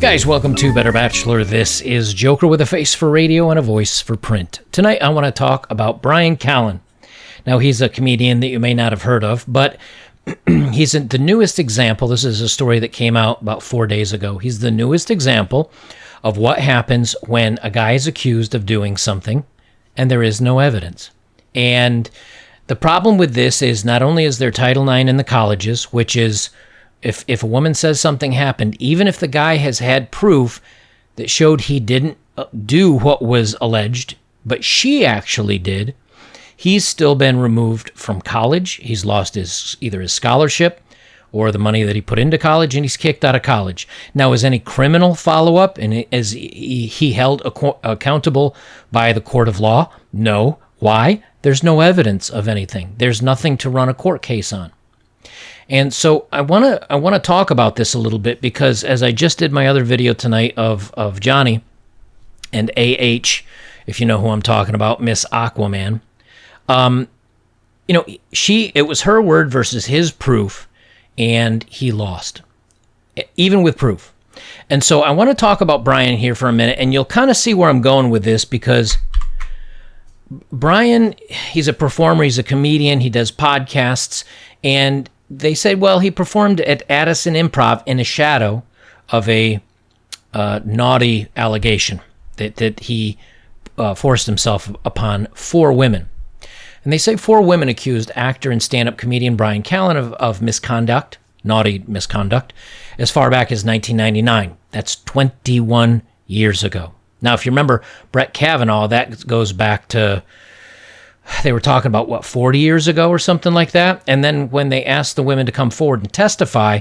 Guys, welcome to Better Bachelor. This is Joker with a face for radio and a voice for print. Tonight I want to talk about Bryan Callen. Now, he's a comedian that you may not have heard of, but he's the newest example. This is a story that came out about 4 days ago. He's the newest example of what happens when a guy is accused of doing something and there is no evidence. And the problem with this is not only is there Title IX in the colleges, which is if a woman says something happened, even if the guy has had proof that showed he didn't do what was alleged, but she actually did, he's still been removed from college. He's lost either his scholarship or the money that he put into college, and he's kicked out of college. Now, is any criminal follow-up, and is he held accountable by the court of law? No. Why? There's no evidence of anything. There's nothing to run a court case on. And so I want to talk about this a little bit because as I just did my other video tonight of Johnny and AH, if you know who I'm talking about, Miss Aquaman, it was her word versus his proof, and he lost, even with proof. And so I want to talk about Bryan here for a minute, and you'll kind of see where I'm going with this because Bryan, he's a performer, he's a comedian, he does podcasts, and they said, well, he performed at Addison Improv in a shadow of a naughty allegation that he forced himself upon 4 women. And they say 4 women accused actor and stand-up comedian Bryan Callen of misconduct, naughty misconduct, as far back as 1999. That's 21 years ago. Now, if you remember Brett Kavanaugh, that goes back to, they were talking about, 40 years ago or something like that? And then when they asked the women to come forward and testify,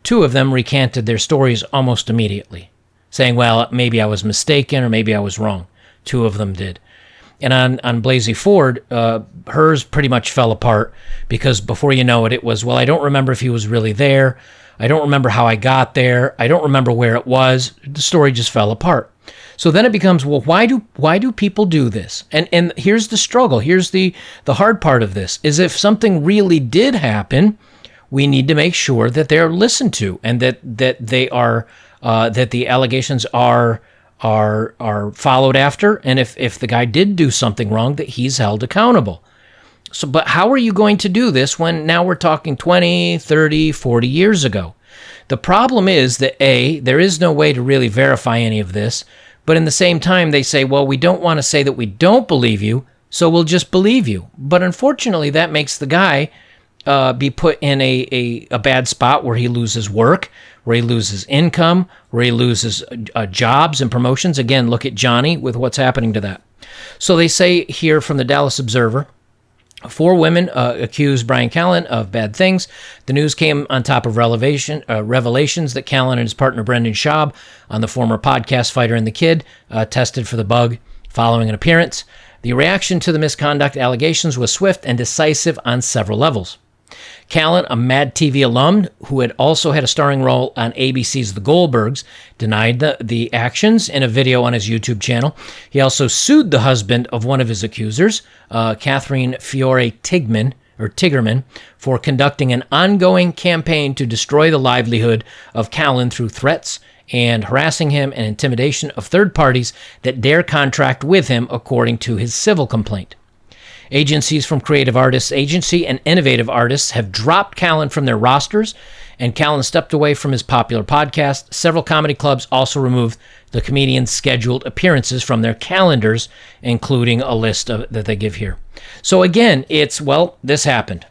2 of them recanted their stories almost immediately, saying, well, maybe I was mistaken or maybe I was wrong. 2 of them did. And on Blasey Ford, hers pretty much fell apart because before you know it, it was, well, I don't remember if he was really there. I don't remember how I got there. I don't remember where it was. The story just fell apart. So then it becomes, well, why do people do this? And here's the struggle. Here's the hard part of this, is if something really did happen, we need to make sure that they're listened to and that they are that the allegations are followed after, and if the guy did do something wrong, that he's held accountable. So, but how are you going to do this when now we're talking 20, 30, 40 years ago? The problem is that there is no way to really verify any of this, but in the same time, they say, well, we don't want to say that we don't believe you, so we'll just believe you. But unfortunately, that makes the guy be put in a bad spot where he loses work, where he loses income, where he loses jobs and promotions. Again, look at Johnny with what's happening to that. So they say here from the Dallas Observer, 4 women accuse Bryan Callen of bad things. The news came on top of revelations that Callen and his partner Brendan Schaub, on the former podcast Fighter and the Kid, tested for the bug following an appearance. The reaction to the misconduct allegations was swift and decisive on several levels. Callen, a Mad TV alum who had also had a starring role on ABC's The Goldbergs, denied the actions in a video on his YouTube channel. He also sued the husband of one of his accusers, Catherine Fiore Tigerman, for conducting an ongoing campaign to destroy the livelihood of Callen through threats and harassing him and intimidation of third parties that dare contract with him, according to his civil complaint. Agencies from Creative Artists Agency and Innovative Artists have dropped Callen from their rosters, and Callen stepped away from his popular podcast. Several comedy clubs also removed the comedian's scheduled appearances from their calendars, including a list that they give here. So again, it's, well, this happened.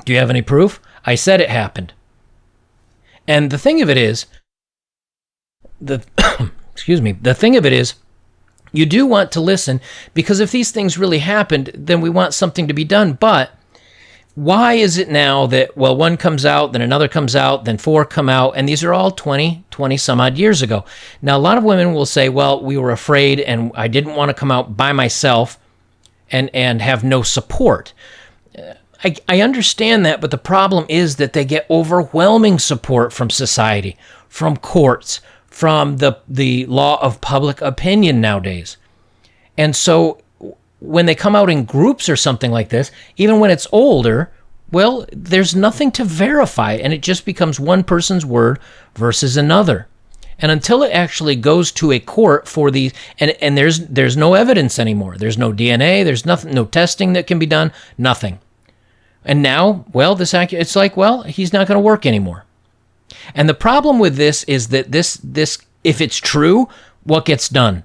Do you have any proof? I said it happened. And the thing of it is, the thing of it is, you do want to listen, because if these things really happened, then we want something to be done. But why is it now that, well, one comes out, then another comes out, then 4 come out, and these are all 20 some odd years ago. Now, a lot of women will say, well, we were afraid and I didn't want to come out by myself and have no support. I understand that, but the problem is that they get overwhelming support from society, from courts, from the law of public opinion nowadays. And so when they come out in groups or something like this, even when it's older, well, there's nothing to verify, and it just becomes one person's word versus another. And until it actually goes to a court for the and there's no evidence anymore. There's no DNA, there's nothing, no testing that can be done, nothing. And now, well, it's like, well, he's not going to work anymore. And the problem with this is that this if it's true, what gets done?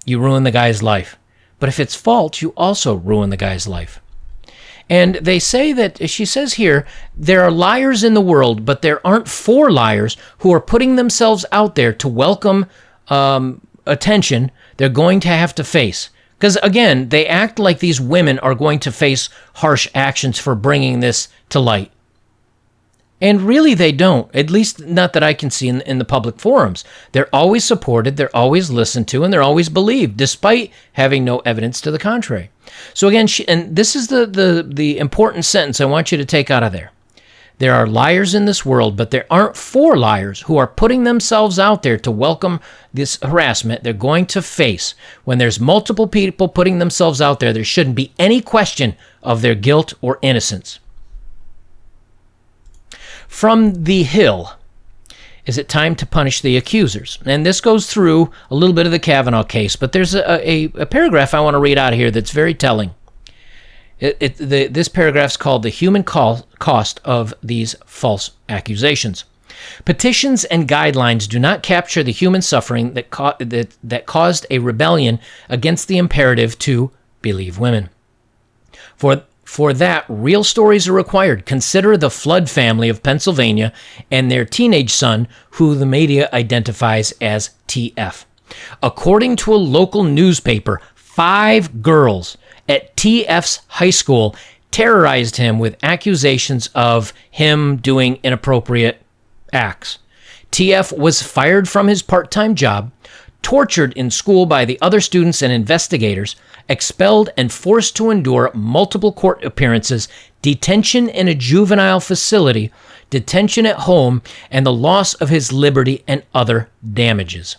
You ruin the guy's life. But if it's false, you also ruin the guy's life. And they say that, she says here, there are liars in the world, but there aren't 4 liars who are putting themselves out there to welcome attention they're going to have to face. Because, again, they act like these women are going to face harsh actions for bringing this to light. And really they don't, at least not that I can see in the public forums. They're always supported, they're always listened to, and they're always believed, despite having no evidence to the contrary. So again, and this is the important sentence I want you to take out of there. There are liars in this world, but there aren't 4 liars who are putting themselves out there to welcome this harassment they're going to face. When there's multiple people putting themselves out there, there shouldn't be any question of their guilt or innocence. From the Hill, is it time to punish the accusers? And this goes through a little bit of the Kavanaugh case, but there's a paragraph I want to read out of here that's very telling. This paragraph's called The Human Cost of These False Accusations. Petitions and guidelines do not capture the human suffering that caused a rebellion against the imperative to believe women. For that, real stories are required. Consider the Flood family of Pennsylvania and their teenage son, who the media identifies as TF. According to a local newspaper, 5 girls at TF's high school terrorized him with accusations of him doing inappropriate acts. TF was fired from his part-time job, tortured in school by the other students and investigators, expelled and forced to endure multiple court appearances, detention in a juvenile facility, detention at home, and the loss of his liberty and other damages.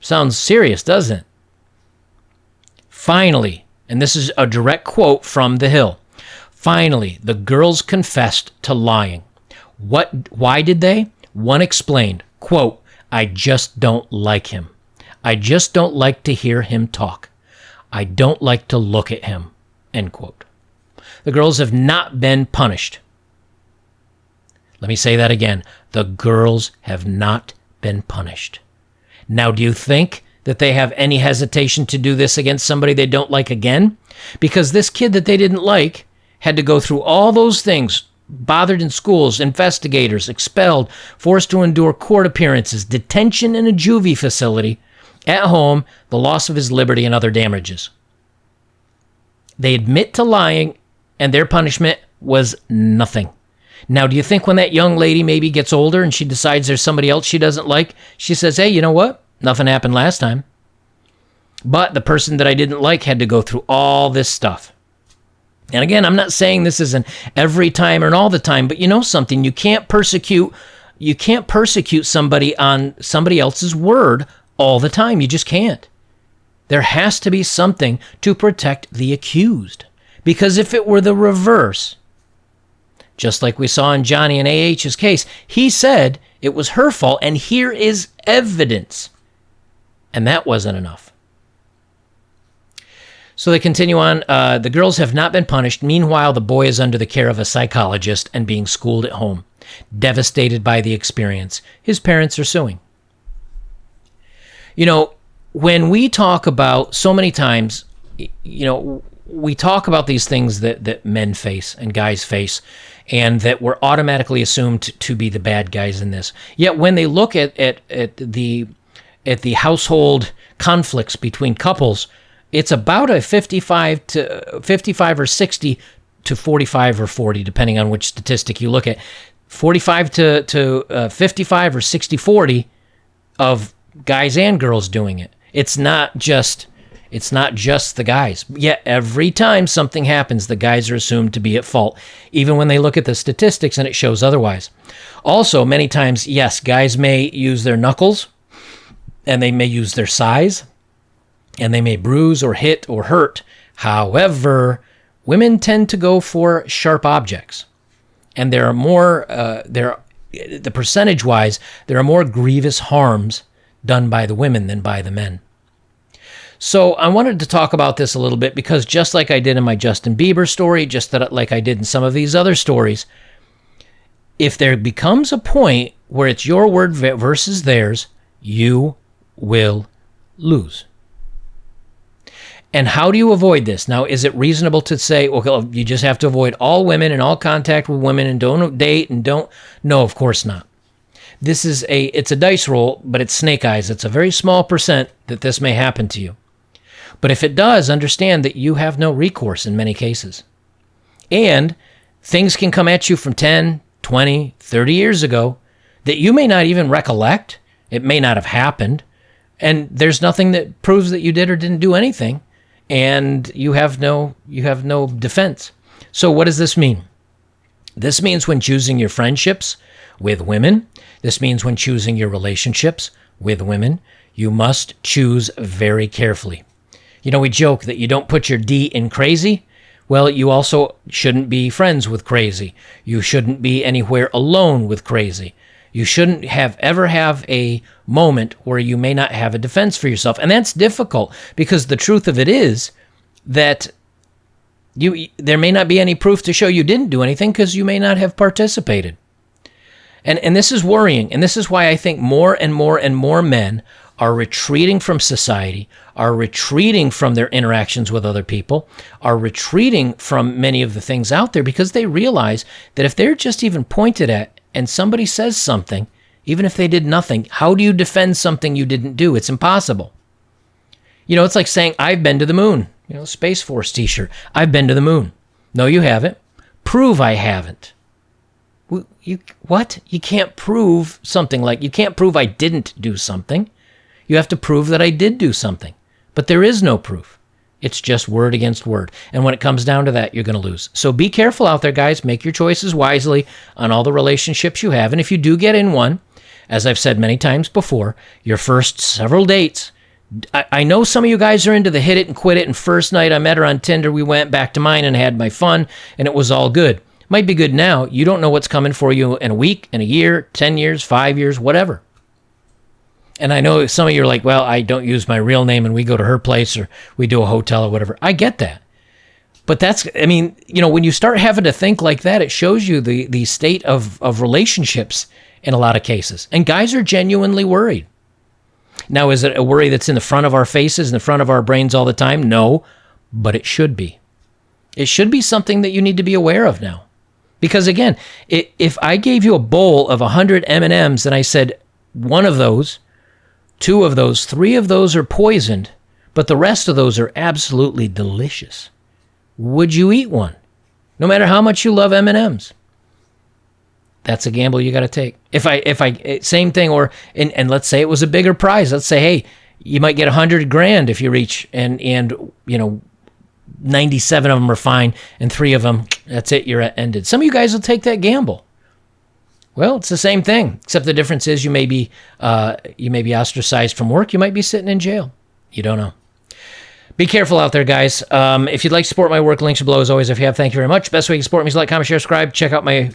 Sounds serious, doesn't it? Finally, and this is a direct quote from The Hill, finally, the girls confessed to lying. Why did they? One explained, quote, I just don't like him. I just don't like to hear him talk. I don't like to look at him, end quote. The girls have not been punished. Let me say that again. The girls have not been punished. Now, do you think that they have any hesitation to do this against somebody they don't like again? Because this kid that they didn't like had to go through all those things, bothered in schools, investigators, expelled, forced to endure court appearances, detention in a juvie facility, at home, the loss of his liberty and other damages. They admit to lying, and their punishment was nothing. Now, do you think when that young lady maybe gets older and she decides there's somebody else she doesn't like, she says, hey, you know what? Nothing happened last time. But the person that I didn't like had to go through all this stuff. And again, I'm not saying this is an every time or an all the time, but you know something, you can't persecute somebody on somebody else's word all the time. You just can't. There has to be something to protect the accused. Because if it were the reverse, just like we saw in Johnny and AH's case, he said it was her fault, and here is evidence. And that wasn't enough. So they continue on. The girls have not been punished. Meanwhile, the boy is under the care of a psychologist and being schooled at home. Devastated by the experience, his parents are suing. You know, when we talk about, so many times, you know, we talk about these things that men face and guys face, and that we're automatically assumed to be the bad guys in this. Yet when they look at the household conflicts between couples, it's about a 55 or 60 to 45 or 40, depending on which statistic you look at. 45 to 55 or 60-40 of guys and girls doing it. It's not just the guys. Yet every time something happens, the guys are assumed to be at fault, even when they look at the statistics and it shows otherwise. Also, many times, yes, guys may use their knuckles, and they may use their size, and they may bruise or hit or hurt. However, women tend to go for sharp objects. And there are more, the percentage-wise, there are more grievous harms done by the women than by the men. So I wanted to talk about this a little bit because just like I did in my Justin Bieber story, like I did in some of these other stories, if there becomes a point where it's your word versus theirs, you will lose. And how do you avoid this? Now, is it reasonable to say, well, you just have to avoid all women and all contact with women and don't date and don't? No, of course not. It's a dice roll, but it's snake eyes. It's a very small percent that this may happen to you. But if it does, understand that you have no recourse in many cases. And things can come at you from 10, 20, 30 years ago that you may not even recollect. It may not have happened. And there's nothing that proves that you did or didn't do anything. And you have no defense. So what does this mean? This means when choosing your friendships with women, this means when choosing your relationships with women, you must choose very carefully. You know, we joke that you don't put your D in crazy. Well, you also shouldn't be friends with crazy. You shouldn't be anywhere alone with crazy. You shouldn't ever have a moment where you may not have a defense for yourself. And that's difficult because the truth of it is that there may not be any proof to show you didn't do anything because you may not have participated. And this is worrying. And this is why I think more and more and more men are retreating from society, are retreating from their interactions with other people, are retreating from many of the things out there because they realize that if they're just even pointed at and somebody says something, even if they did nothing, how do you defend something you didn't do? It's impossible. You know, it's like saying, I've been to the moon. You know, Space Force t-shirt. I've been to the moon. No, you haven't. Prove I haven't. What? You can't prove something like, you can't prove I didn't do something. You have to prove that I did do something. But there is no proof. It's just word against word. And when it comes down to that, you're going to lose. So be careful out there, guys. Make your choices wisely on all the relationships you have. And if you do get in one, as I've said many times before, your first several dates, I know some of you guys are into the hit it and quit it. And first night I met her on Tinder, we went back to mine and had my fun, and it was all good. Might be good now. You don't know what's coming for you in a week, in a year, 10 years, 5 years, whatever. And I know some of you are like, well, I don't use my real name and we go to her place or we do a hotel or whatever. I get that. But when you start having to think like that, it shows you the state of relationships in a lot of cases. And guys are genuinely worried. Now, is it a worry that's in the front of our faces, in the front of our brains all the time? No, but it should be. It should be something that you need to be aware of now. Because again, if I gave you a bowl of 100 M&Ms and I said one of those, 2 of those, 3 of those are poisoned, but the rest of those are absolutely delicious, would you eat one? No matter how much you love M&Ms. That's a gamble you got to take. If I same thing, and let's say it was a bigger prize. Let's say, hey, you might get $100,000 if you reach, and 97 of them are fine, and 3 of them, that's it, you're ended. Some of you guys will take that gamble. Well, it's the same thing, except the difference is you may be ostracized from work. You might be sitting in jail. You don't know. Be careful out there, guys. If you'd like to support my work, links are below as always. If you have, thank you very much. Best way you can support me is like, comment, share, subscribe. Check out my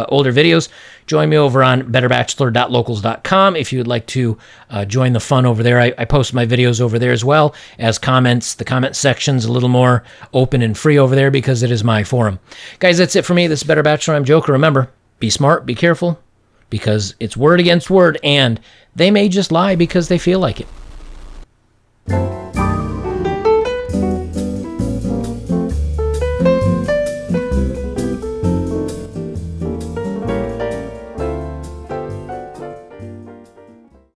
older videos. Join me over on betterbachelor.locals.com if you'd like to join the fun over there. I post my videos over there as well as comments. The comment section's a little more open and free over there because it is my forum. Guys, that's it for me. This is Better Bachelor. I'm Joker. Remember, be smart, be careful, because it's word against word, and they may just lie because they feel like it.